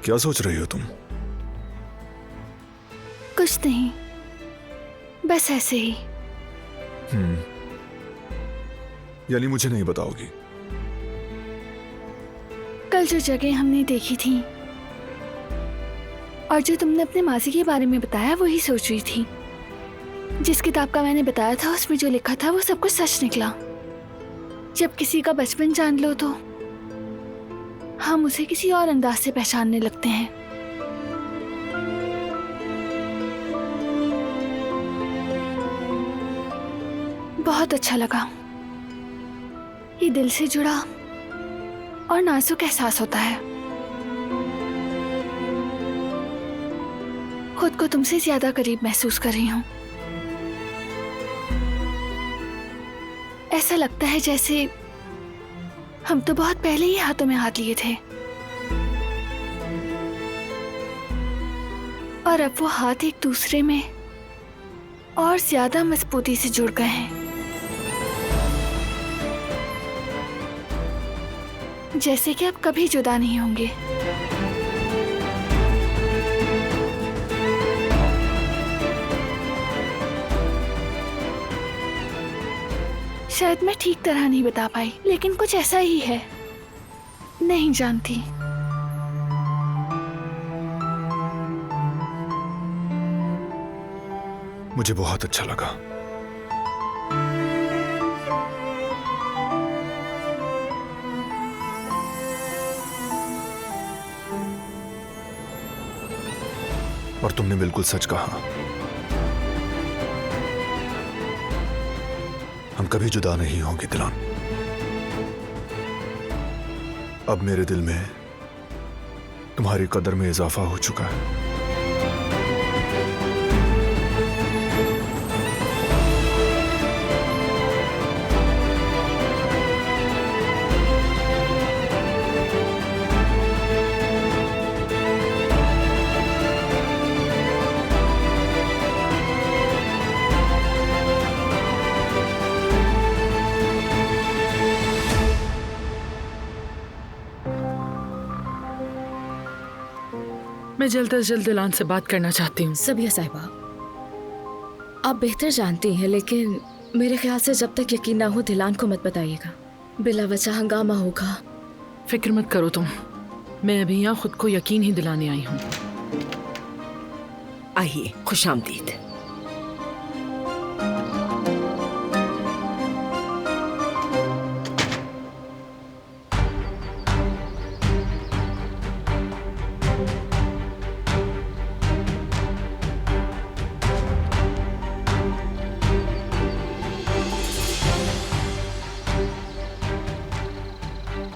क्या सोच रही हो तुम? कुछ नहीं, बस ऐसे ही। यानी मुझे नहीं बताओगी? कल जो जगह हमने देखी थी और जो तुमने अपने मासी के बारे में बताया वही सोच रही थी। जिस किताब का मैंने बताया था उसमें जो लिखा था वो सब कुछ सच निकला। जब किसी का बचपन जान लो तो हम उसे किसी और अंदाज से पहचानने लगते हैं। बहुत अच्छा लगा। ये दिल से जुड़ा और नाजुक एहसास होता है। खुद को तुमसे ज्यादा करीब महसूस कर रही हूँ। ऐसा लगता है जैसे हम तो बहुत पहले ही हाथों में हाथ लिए थे और अब वो हाथ एक दूसरे में और ज्यादा मजबूती से जुड़ गए हैं। जैसे कि अब कभी जुदा नहीं होंगे। शायद मैं ठीक तरह नहीं बता पाई, लेकिन कुछ ऐसा ही है। नहीं जानती। मुझे बहुत अच्छा लगा। और तुमने बिल्कुल सच कहा। हम कभी जुदा नहीं होंगे दिलान। अब मेरे दिल में तुम्हारी कदर में इजाफा हो चुका है। मैं जल्द से जल्द दिलान से बात करना चाहती हूँ। सबिया साहिबा, आप बेहतर जानती हैं, लेकिन मेरे ख्याल से जब तक यकीन ना हो दिलान को मत बताइएगा। बिला वजह हंगामा होगा। फिक्र मत करो तुम, मैं अभी यहाँ खुद को यकीन ही दिलाने आई हूँ। आइए, खुशामदीद।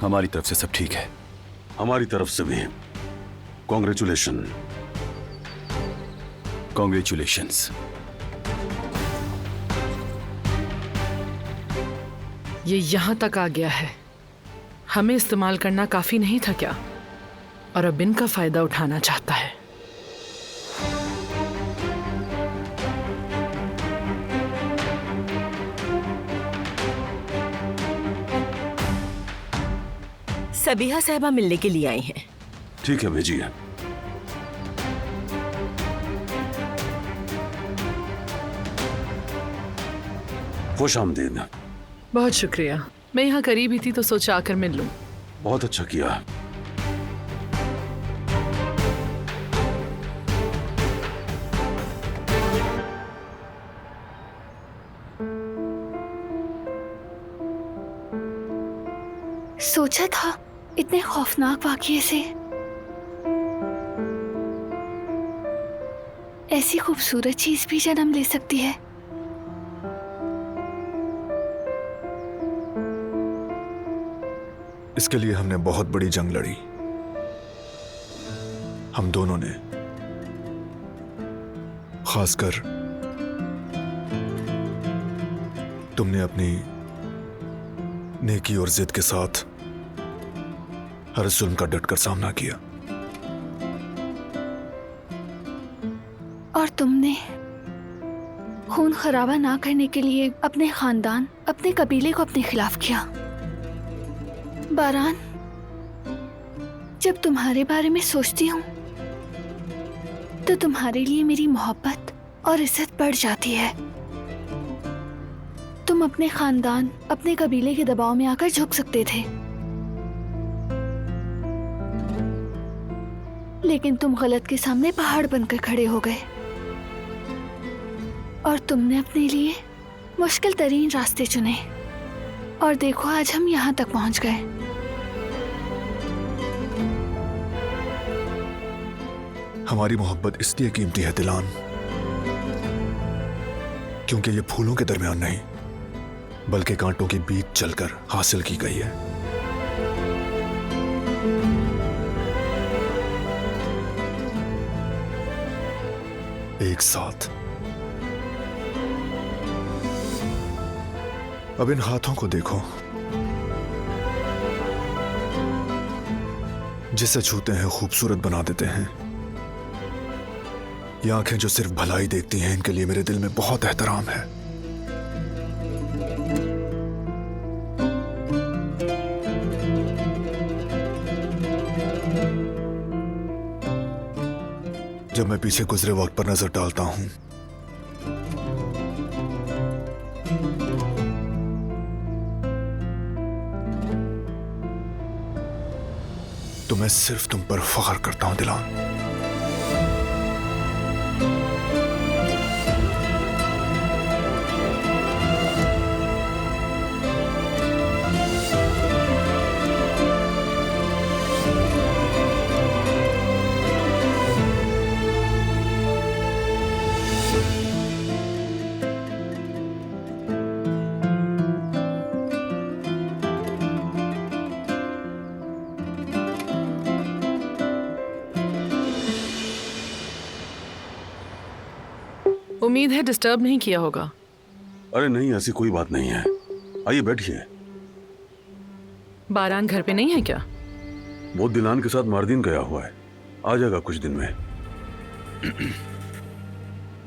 हमारी तरफ से सब ठीक है। हमारी तरफ से भी कॉन्ग्रेचुलेशन। कॉन्ग्रेचुलेशंस। ये यहाँ तक आ गया है, हमें इस्तेमाल करना काफी नहीं था क्या? और अब इनका फायदा उठाना चाहता है। सबिहा साहिबा मिलने के लिए आई हैं। ठीक है, भेजिए। खुश आमदीद। बहुत शुक्रिया। मैं यहाँ करीब ही थी तो सोचा आकर मिल लूं। बहुत अच्छा किया। सोचा था इतने खौफनाक वाकये से ऐसी खूबसूरत चीज भी जन्म ले सकती है। इसके लिए हमने बहुत बड़ी जंग लड़ी। हम दोनों ने, खासकर तुमने अपनी नेकी और जिद के साथ हर जुल्म का डटकर सामना किया। और तुमने खून खराबा ना करने के लिए अपने खानदान, अपने कबीले को अपने खिलाफ किया। बारान, जब तुम्हारे बारे में सोचती हूँ तो तुम्हारे लिए मेरी मोहब्बत और इज्जत बढ़ जाती है। तुम अपने खानदान, अपने कबीले के दबाव में आकर झुक सकते थे, लेकिन तुम गलत के सामने पहाड़ बनकर खड़े हो गए और तुमने अपने लिए मुश्किल तरीन रास्ते चुने। और देखो आज हम यहाँ तक पहुँच गए। हमारी मोहब्बत इसलिए कीमती है दिलान, क्योंकि ये फूलों के दरमियान नहीं बल्कि कांटों के बीच चलकर हासिल की गई है। एक साथ। अब इन हाथों को देखो, जिसे छूते हैं खूबसूरत बना देते हैं। ये आंखें जो सिर्फ भलाई देखती हैं, इनके लिए मेरे दिल में बहुत एहतराम है। जब मैं पीछे गुजरे वक्त पर नजर डालता हूं तो मैं सिर्फ तुम पर फख्र करता हूं दिलान। उम्मीद है डिस्टर्ब नहीं किया होगा। अरे नहीं, ऐसी कोई बात नहीं है। आइए बैठिए। बारान घर पे नहीं है क्या? वो दिलान के साथ मारदीन गया हुआ है, आ जाएगा कुछ दिन में।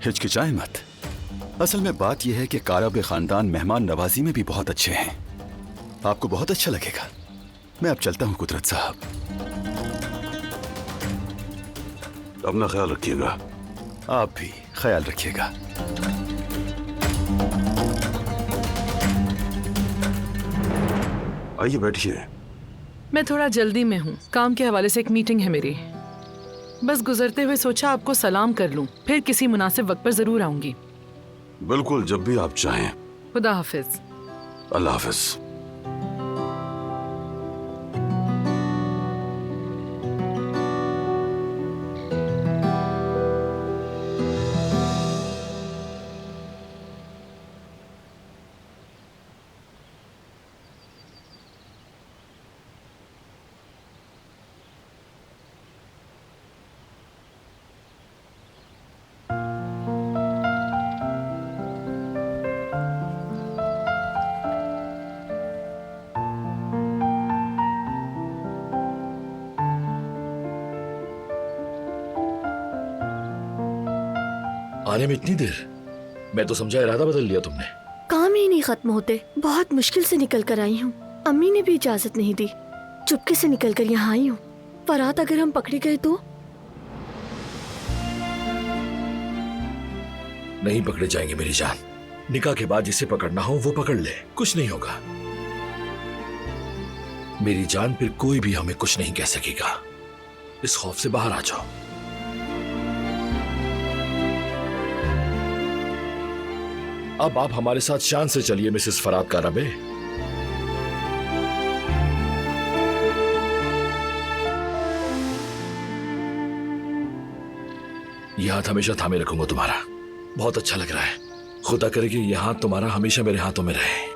हिचकिचाए मत। असल में बात यह है कि कारब खानदान मेहमान नवाजी में भी बहुत अच्छे हैं। आपको बहुत अच्छा लगेगा। मैं अब चलता हूं कुदरत साहब। अपना ख्याल रखिएगा। आप भी ख्याल रखिएगा। आइए बैठिए। मैं थोड़ा जल्दी में हूँ, काम के हवाले से एक मीटिंग है मेरी। बस गुजरते हुए सोचा आपको सलाम कर लूं, फिर किसी मुनासिब वक्त पर जरूर आऊंगी। बिल्कुल, जब भी आप चाहें। खुदा हाफिज। अल्लाह हाफिज। आने में इतनी देर? मैं तो समझा इरादा बदल लिया तुमने। काम ही नहीं खत्म होते, बहुत मुश्किल से निकल कर आई हूँ। अम्मी ने भी इजाजत नहीं दी, चुपके से निकल कर यहाँ आई हूँ। फरात अगर हम पकड़े गए तो? नहीं पकड़े जाएंगे मेरी जान। निकाह के बाद जिसे पकड़ना हो वो पकड़ ले, कुछ नहीं होगा। मेरी जान, फिर कोई भी हमें कुछ नहीं कह सकेगा। इस खौफ से बाहर आ जाओ। अब आप हमारे साथ शान से चलिए मिसेस फरात कारबे। यह हाथ हमेशा थामे रखूंगा तुम्हारा। बहुत अच्छा लग रहा है। खुदा करे कि यह हाथ तुम्हारा हमेशा मेरे हाथों में रहे।